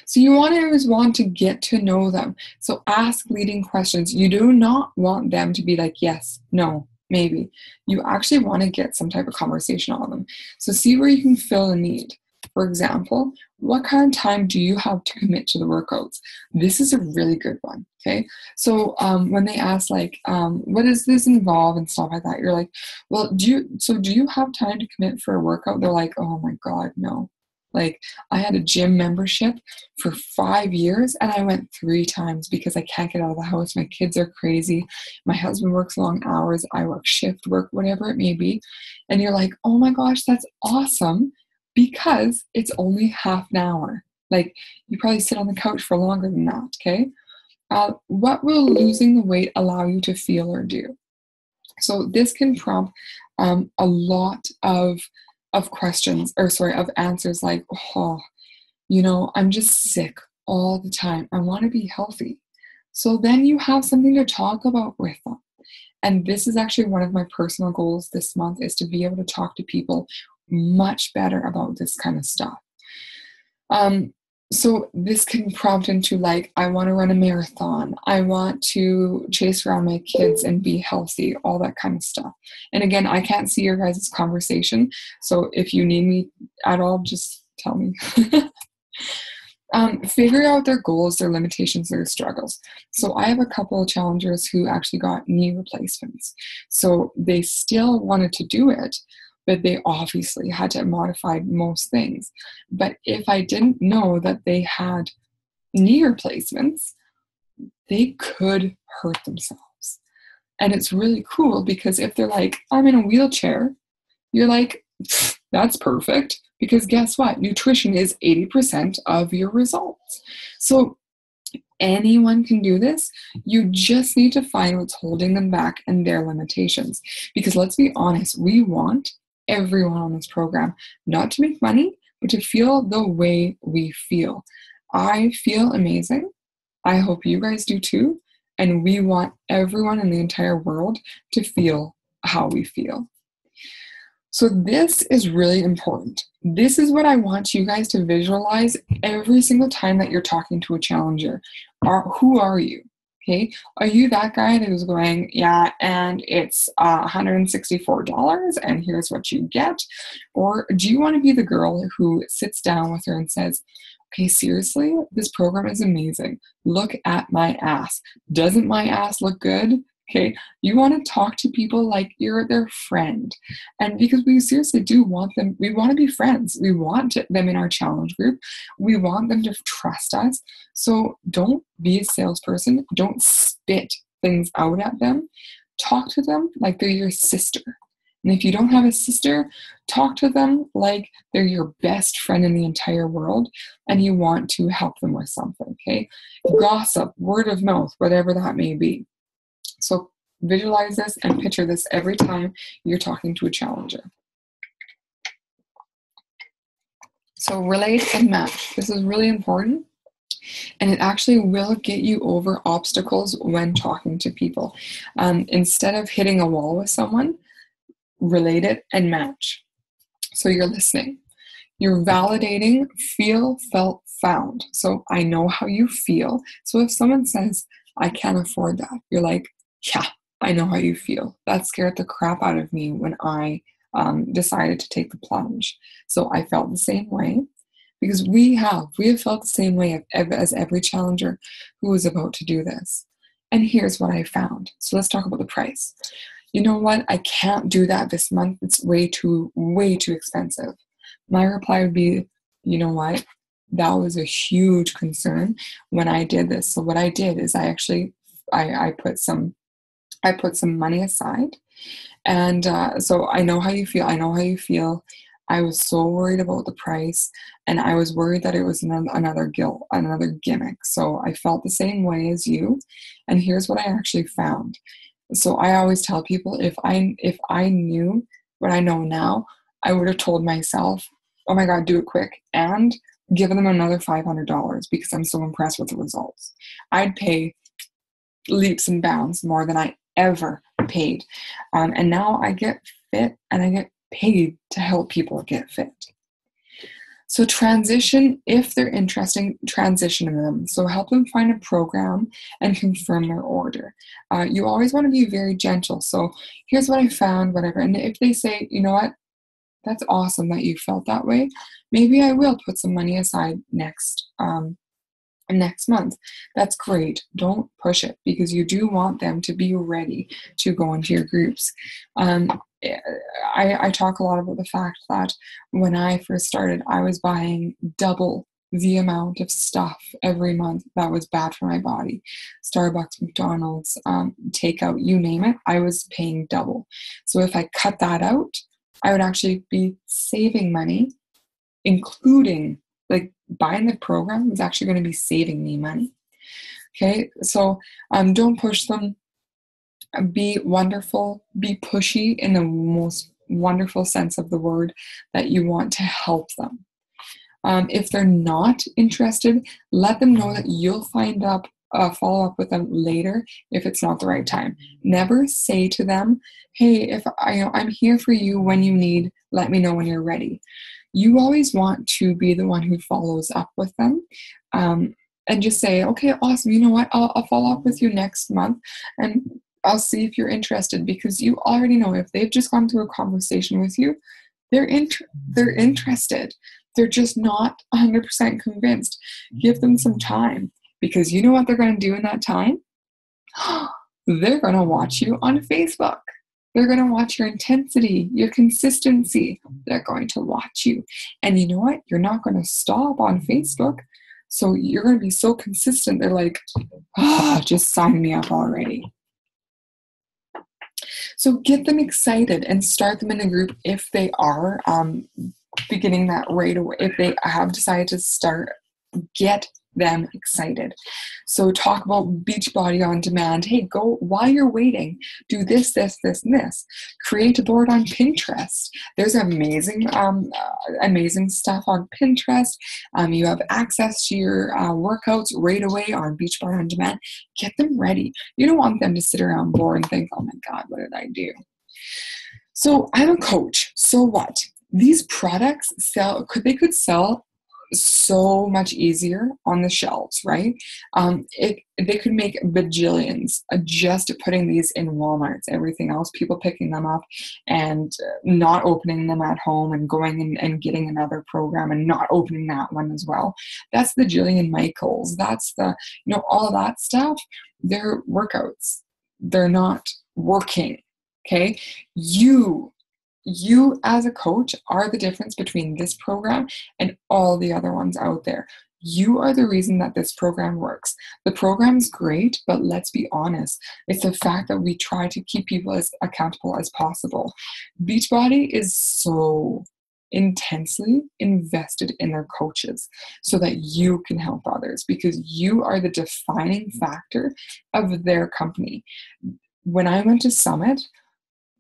A: So you always want to get to know them. So ask leading questions. You do not want them to be like, yes, no, maybe, you actually want to get some type of conversation on them. So see where you can fill a need. For example, what kind of time do you have to commit to the workouts? This is a really good one, okay? So when they ask like, what does this involve and stuff like that, you're like, well, do you have time to commit for a workout? They're like, oh my God, no. Like, I had a gym membership for 5 years and I went 3 times because I can't get out of the house. My kids are crazy. My husband works long hours. I work shift work, whatever it may be. And you're like, oh my gosh, that's awesome, because it's only half an hour. Like, you probably sit on the couch for longer than that, okay? What will losing the weight allow you to feel or do? So this can prompt a lot of questions, of answers like, oh, I'm just sick all the time. I want to be healthy. So then you have something to talk about with them. And this is actually one of my personal goals this month, is to be able to talk to people much better about this kind of stuff. So this can prompt into like, I want to run a marathon. I want to chase around my kids and be healthy, all that kind of stuff. And again, I can't see your guys' conversation. So if you need me at all, just tell me. Figure out their goals, their limitations, their struggles. So I have a couple of challengers who actually got knee replacements. So they still wanted to do it, but they obviously had to modify most things. But if I didn't know that they had knee replacements, they could hurt themselves. And it's really cool because if they're like, I'm in a wheelchair, you're like, that's perfect, because guess what? Nutrition is 80% of your results. So anyone can do this. You just need to find what's holding them back and their limitations. Because let's be honest, we want everyone on this program not to make money, but to feel the way we feel. I feel amazing. I hope you guys do too. And we want everyone in the entire world to feel how we feel. So this is really important. This is what I want you guys to visualize every single time that you're talking to a challenger. Who are you? Okay, are you that guy who's going, yeah, and it's $164 and here's what you get? Or do you want to be the girl who sits down with her and says, okay, seriously, this program is amazing. Look at my ass. Doesn't my ass look good? Okay, you want to talk to people like you're their friend. And because we seriously do want them, we want to be friends. We want them in our challenge group. We want them to trust us. So don't be a salesperson. Don't spit things out at them. Talk to them like they're your sister. And if you don't have a sister, talk to them like they're your best friend in the entire world and you want to help them with something, okay? Gossip, word of mouth, whatever that may be. So visualize this and picture this every time you're talking to a challenger. So relate and match. This is really important. And it actually will get you over obstacles when talking to people. Instead of hitting a wall with someone, relate it and match. So you're listening. You're validating, feel, felt, found. So I know how you feel. So if someone says, I can't afford that, you're like, yeah, I know how you feel. That scared the crap out of me when I decided to take the plunge. So I felt the same way, because we have felt the same way as every challenger who was about to do this. And here's what I found. So let's talk about the price. You know what? I can't do that this month. It's way too expensive. My reply would be, you know what? That was a huge concern when I did this. So what I did is I put some money aside. And so I know how you feel. I was so worried about the price, and I was worried that it was another gimmick. So I felt the same way as you. And here's what I actually found. So I always tell people, if I knew what I know now, I would have told myself, oh my God, do it quick, and given them another $500 because I'm so impressed with the results. I'd pay leaps and bounds more than I ever paid. And now I get fit and I get paid to help people get fit. So transition, if they're interested, transition them. So help them find a program and confirm their order. You always want to be very gentle. So here's what I found, whatever. And if they say, you know what, that's awesome that you felt that way, maybe I will put some money aside next month. That's great. Don't push it, because you do want them to be ready to go into your groups. I talk a lot about the fact that when I first started, I was buying double the amount of stuff every month that was bad for my body. Starbucks, McDonald's, takeout, you name it, I was paying double. So if I cut that out, I would actually be saving money, including like buying the program is actually going to be saving me money. Okay, so don't push them. Be wonderful, be pushy in the most wonderful sense of the word, that you want to help them. If they're not interested, let them know that you'll follow up with them later if it's not the right time. Never say to them, hey, if I'm here for you when you need, let me know when you're ready. You always want to be the one who follows up with them. And just say, okay, awesome, you know what, I'll follow up with you next month, and I'll see if you're interested, because you already know if they've just gone through a conversation with you, they're interested. They're just not 100% convinced. Give them some time, because you know what they're going to do in that time? They're going to watch you on Facebook. They're going to watch your intensity, your consistency. They're going to watch you. And you know what? You're not going to stop on Facebook. So you're going to be so consistent. They're like, just sign me up already. So get them excited and start them in a group if they are beginning that right away. If they have decided to start, get them excited. So talk about Beachbody on Demand. Hey, go while you're waiting, do this, this, this, and this. Create a board on Pinterest. There's amazing stuff on Pinterest. You have access to your workouts right away on Beachbody on Demand. Get them ready. You don't want them to sit around bored and think, oh my God, what did I do? So I'm a coach. So what? These products could sell so much easier on the shelves, right? They could make bajillions just putting these in Walmarts. Everything else, people picking them up and not opening them at home and going and getting another program and not opening that one as well. That's the Jillian Michaels. That's the, all of that stuff. They're workouts. They're not working. Okay. You as a coach are the difference between this program and all the other ones out there. You are the reason that this program works. The program's great, but let's be honest. It's the fact that we try to keep people as accountable as possible. Beachbody is so intensely invested in their coaches so that you can help others, because you are the defining factor of their company. When I went to Summit,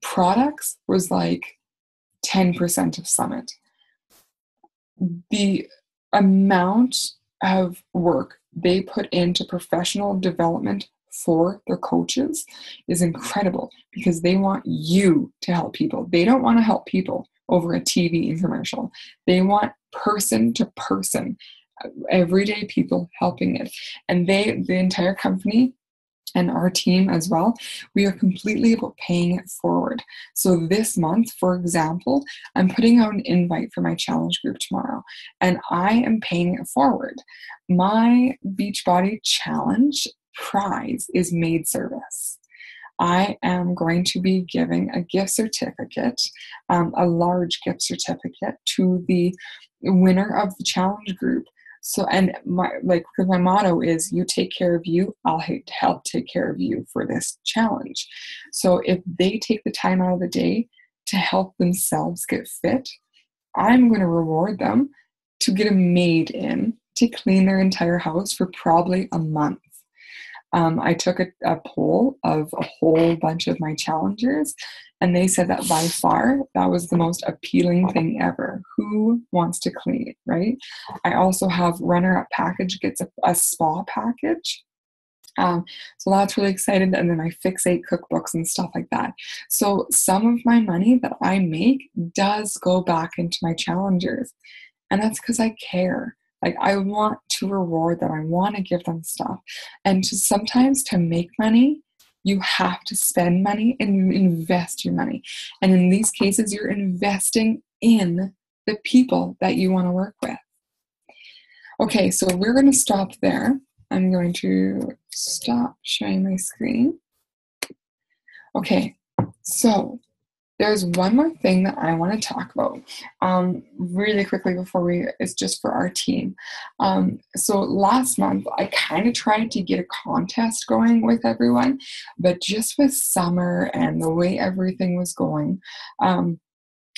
A: products was like 10% of Summit. The amount of work they put into professional development for their coaches is incredible, because they want you to help people. They don't want to help people over a TV infomercial. They want person to person, everyday people helping it. And the entire company and our team as well, we are completely about paying it forward. So this month, for example, I'm putting out an invite for my challenge group tomorrow, and I am paying it forward. My Beachbody challenge prize is maid service. I am going to be giving a gift certificate, a large gift certificate, to the winner of the challenge group. So, and because my motto is, you take care of you, I'll help take care of you for this challenge. So if they take the time out of the day to help themselves get fit, I'm going to reward them to get a maid in to clean their entire house for probably a month. I took a poll of a whole bunch of my challengers, and they said that by far, that was the most appealing thing ever. Who wants to clean, right? I also have runner-up package gets a spa package. So that's really exciting. And then I fixate cookbooks and stuff like that. So some of my money that I make does go back into my challengers. And that's because I care. Like, I want to reward them. I want to give them stuff. And sometimes to make money, you have to spend money and invest your money. And in these cases, you're investing in the people that you want to work with. Okay, so we're going to stop there. I'm going to stop sharing my screen. Okay, so there's one more thing that I want to talk about really quickly before it's just for our team. So last month, I kind of tried to get a contest going with everyone, but just with summer and the way everything was going,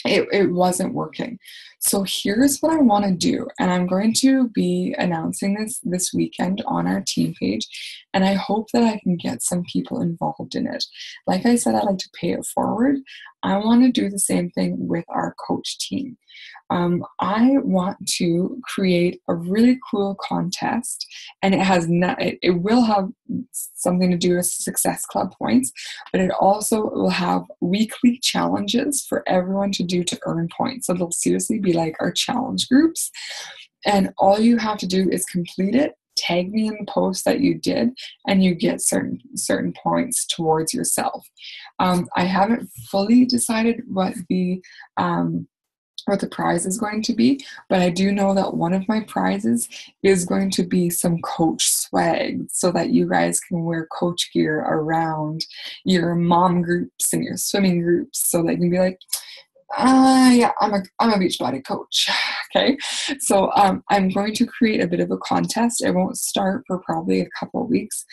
A: it wasn't working. So here's what I want to do, and I'm going to be announcing this weekend on our team page, and I hope that I can get some people involved in it. Like I said, I like to pay it forward. I want to do the same thing with our coach team. I want to create a really cool contest, and it will have something to do with Success Club points, but it also will have weekly challenges for everyone to do to earn points. So they'll seriously be like our challenge groups, and all you have to do is complete it, tag me in the post that you did, and you get certain points towards yourself. I haven't fully decided what the prize is going to be, but I do know that one of my prizes is going to be some coach swag so that you guys can wear coach gear around your mom groups and your swimming groups, so that you can be like, yeah, I'm a Beachbody coach. Okay, so I'm going to create a bit of a contest. It won't start for probably a couple of weeks,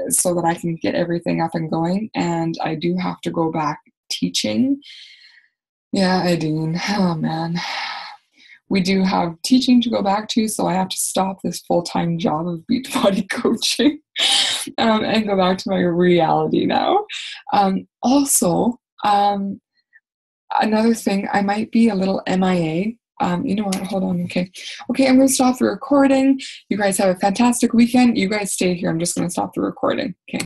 A: so that I can get everything up and going. And I do have to go back teaching. Yeah, Aideen. Oh man, we do have teaching to go back to, so I have to stop this full-time job of Beachbody coaching and go back to my reality now. Also, another thing, I might be a little MIA. You know what? Hold on. Okay, I'm going to stop the recording. You guys have a fantastic weekend. You guys stay here. I'm just going to stop the recording. Okay.